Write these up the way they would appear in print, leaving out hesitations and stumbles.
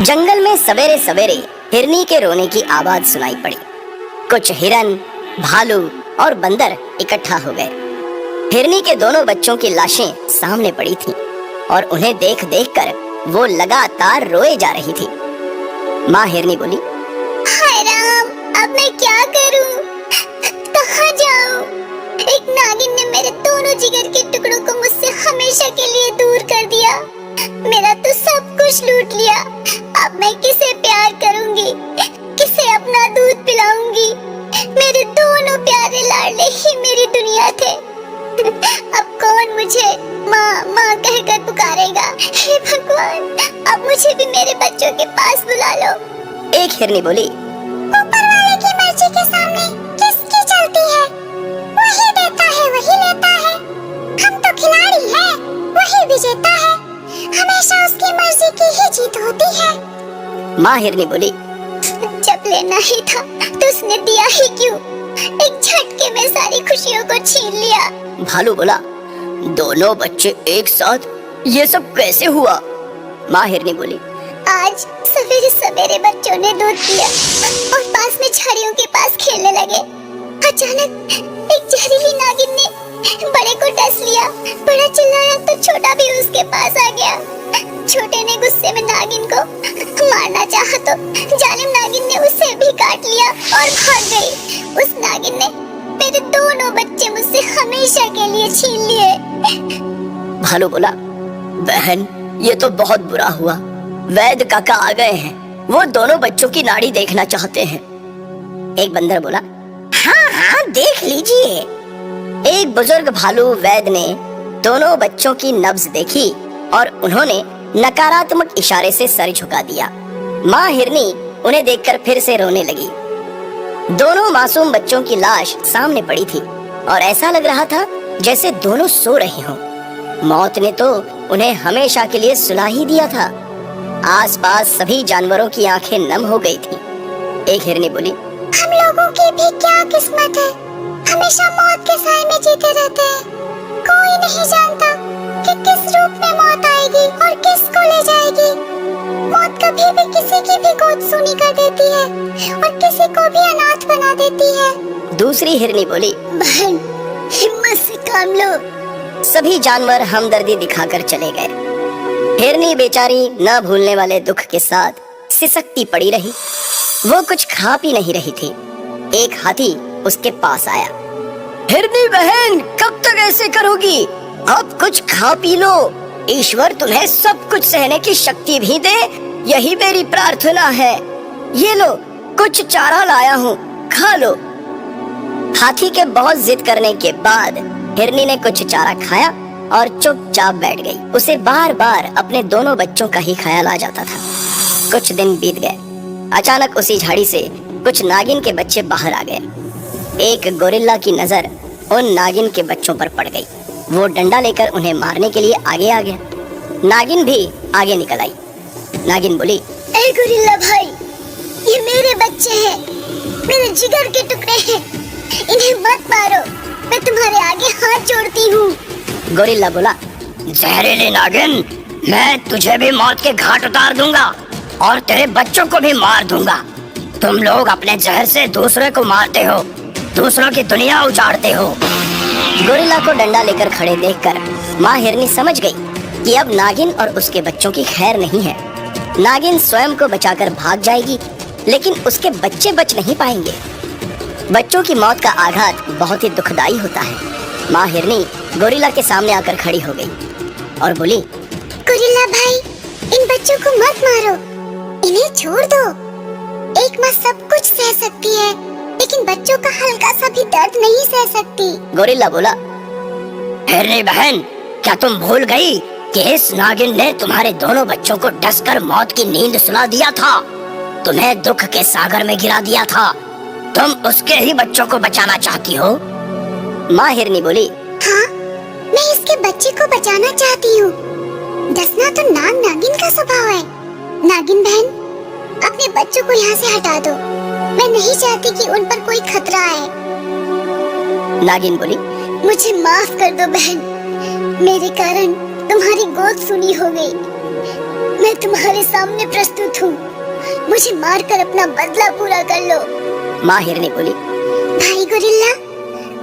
जंगल में सवेरे सवेरे हिरनी के रोने की आवाज सुनाई पड़ी। कुछ हिरन, भालू और बंदर इकट्ठा हो गए। हिरनी के दोनों बच्चों की लाशें सामने पड़ी थीं और उन्हें देख देख कर वो लगातार रोए जा रही थी। माँ हिरनी बोली, हाय राम, अब मैं क्या करूं? कहाँ जाऊं? एक नागिन ने मेरे दोनों जिगर के टुकड़ों को मुझसे हमेशा के लिए दूर कर दिया। मेरा तो सब कुछ लूट लिया। अब मैं किसे प्यार करूंगी? किसे अपना दूध पिलाऊंगी? मेरे दोनों प्यारे लाडले ही मेरी दुनिया थे। अब कौन मुझे माँ माँ कहकर पुकारेगा? हे भगवान, अब मुझे भी मेरे बच्चों के पास बुला लो। एक हिरनी बोली, ऊपर वाले की मर्जी के सामने किसकी चलती है? वही देता है, वही लेता है। हम तो खिलाड़ी हैं, वही विजेता है। हमेशा उसकी मर्जी की ही जीत होती है। माँ हिरनी बोली, जब लेना ही था तो उसने दिया ही क्यों? एक झटके में सारी खुशियों को छीन लिया। भालू बोला, दोनों बच्चे एक साथ, ये सब कैसे हुआ? माँ हिरनी बोली, आज सवेरे सवेरे बच्चों ने दूध पिया और पास में झाड़ियों के पास खेलने लगे। अचानक एक जहरीली नागिन ने बड़े को डस लिया। बड़ा चिल्लाया तो छोटा भी उसके पास आ गया। छोटे ने गुस्से में नागिन को मारना चाहा तो जालिम नागिन ने उसे भी काट लिया और भाग गई। उस नागिन ने मेरे दोनों बच्चे मुझसे हमेशा के लिए छीन लिए। भालू बोला, बहन, ये तो बहुत बुरा हुआ। वैद्य काका आ गए हैं, वो दोनों बच्चों की नाड़ी देखना चाहते हैं। एक बंदर बोला, हाँ हाँ, देख लीजिए। एक बुजुर्ग भालू वैद्य ने दोनों बच्चों की नब्ज देखी और उन्होंने नकारात्मक इशारे से सर झुका दिया। माँ हिरनी उन्हें देखकर फिर से रोने लगी। दोनों मासूम बच्चों की लाश सामने पड़ी थी और ऐसा लग रहा था जैसे दोनों सो रहे हों। मौत ने तो उन्हें हमेशा के लिए सुला ही दिया था। आसपास सभी जानवरों की आंखें नम हो गई थीं। एक हिरनी बोली, हम लोगों की भी क्या किस्मत है, हमेशा मौत के साए में जीते रहते हैं। कोई नहीं जानता कि किस रूप में मौत आएगी और किसको ले जाएगी। मौत कभी भी किसी की भी गोद सूनी कर देती है और किसी को भी अनाथ बना देती है। दूसरी हिरनी बोली, बहन, हिम्मत से काम लो। सभी जानवर हमदर्दी दिखाकर चले गए। हिरनी बेचारी न भूलने वाले दुख के साथ सिसकती पड़ी रही। वो कुछ खा पी नहीं रही थी। एक हाथी उसके पास आया। हिरनी बहन, कब तक ऐसे करोगी? अब कुछ खा पी लो। ईश्वर तुम्हें सब कुछ सहने की शक्ति भी दे, यही मेरी प्रार्थना है। ये लो, कुछ चारा लाया हूँ, खा लो। हाथी के बहुत जिद करने के बाद हिरनी ने कुछ चारा खाया और चुपचाप बैठ गई। उसे बार बार अपने दोनों बच्चों का ही ख्याल आ जाता था। कुछ दिन बीत गए। अचानक उसी झाड़ी से कुछ नागिन के बच्चे बाहर आ गए। एक गोरिल्ला की नजर उन नागिन के बच्चों पर पड़ गई। वो डंडा लेकर उन्हें मारने के लिए आगे आ गया। नागिन भी आगे निकल आई। नागिन बोली, ए गोरिल्ला भाई, ये मेरे बच्चे हैं, मेरे जिगर के टुकड़े हैं। इन्हें मत मारो, मैं तुम्हारे आगे हाथ जोड़ती हूँ। गोरिल्ला बोला, जहरीली नागिन, मैं तुझे भी मौत के घाट उतार दूंगा और तेरे बच्चों को भी मार दूंगा। तुम लोग अपने जहर से दूसरे को मारते हो, दूसरों की दुनिया उजाड़ते हो। गोरिल्ला को डंडा लेकर खड़े देखकर माँ हिरनी समझ गई कि अब नागिन और उसके बच्चों की खैर नहीं है। नागिन स्वयं को बचाकर भाग जाएगी, लेकिन उसके बच्चे बच नहीं पाएंगे। बच्चों की मौत का आघात बहुत ही दुखदाई होता है। माँ हिरनी गोरिल्ला के सामने आकर खड़ी हो गई और बोली, गोरिल्ला भाई, इन बच्चों को मत मारो, इन्हें छोड़ दो। एक माँ सब कुछ सह सकती है, लेकिन बच्चों का हल्का सा भी दर्द नहीं सह सकती। गोरिल्ला बोला, हिरनी बहन, क्या तुम भूल गई कि इस नागिन ने तुम्हारे दोनों बच्चों को डसकर मौत की नींद सुला दिया था, तुम्हें दुख के सागर में गिरा दिया था। तुम उसके ही बच्चों को बचाना चाहती हो? माँ हिरनी बोली, हाँ, मैं इसके बच्चे को बचाना चाहती हूँ। डसना तो नाग नागिन का स्वभाव है। नागिन बहन, अपने बच्चों को यहाँ से हटा दो। मैं नहीं चाहती कि उन पर कोई खतरा आए। नागिन बोली, मुझे माफ कर दो बहन, मेरे कारण तुम्हारी गोद सुनी हो गई। मैं तुम्हारे सामने प्रस्तुत हूँ। मुझे मारकर अपना बदला पूरा कर लो। माँ हिरनी बोली। भाई गोरिल्ला,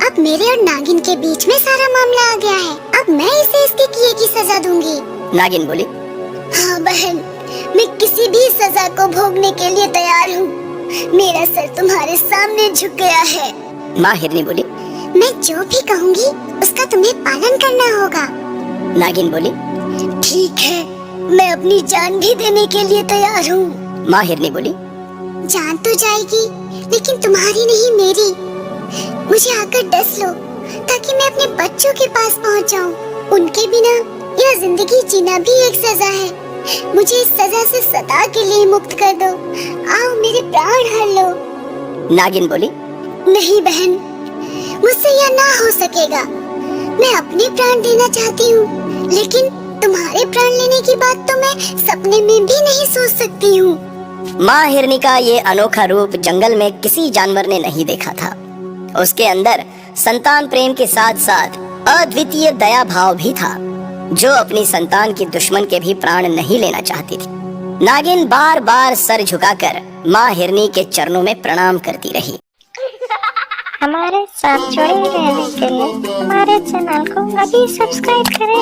अब मेरे और नागिन के बीच में सारा मामला आ गया है। अब मैं इसे इसके किए की सजा दूंगी। नागिन बोली। हाँ बहन, मैं किसी भी सजा को भोगने के लिए तैयार हूँ। मेरा सर तुम्हारे सामने झुक गया है। माँ हिरनी बोली। मैं जो भी कहूँगी उसका तुम्हें पालन करना होगा। नागिन बोली। ठीक है, मैं अपनी जान भी देने के लिए तैयार हूँ। माँ हिरनी बोली। जान तो जाएगी, लेकिन तुम्हारी नहीं मेरी। मुझे आकर डस लो ताकि मैं अपने बच्चों के पास पहुँच जाऊँ। उनके बिना यह जिंदगी जीना भी एक सजा है। मुझे इस सजा से सदा के लिए मुक्त कर दो। आओ मेरे प्राण हर लो। नागिन बोली। नहीं बहन, मुझसे यह ना हो सकेगा। मैं अपने प्राण देना चाहती हूँ, लेकिन तुम्हारे प्राण लेने की बात तो मैं सपने में भी नहीं सोच सकती हूँ। माँ हिरनी का ये अनोखा रूप जंगल में किसी जानवर ने नहीं देखा था। उसके अंदर संतान प्रेम के साथ साथ अद्वितीय दया भाव भी था, जो अपनी संतान की दुश्मन के भी प्राण नहीं लेना चाहती थी। नागिन बार बार सर झुकाकर माँ हिरनी के चरणों में प्रणाम करती रही। हमारे साथ जुड़े रहने के लिए हमारे चैनल को अभी सब्सक्राइब करें।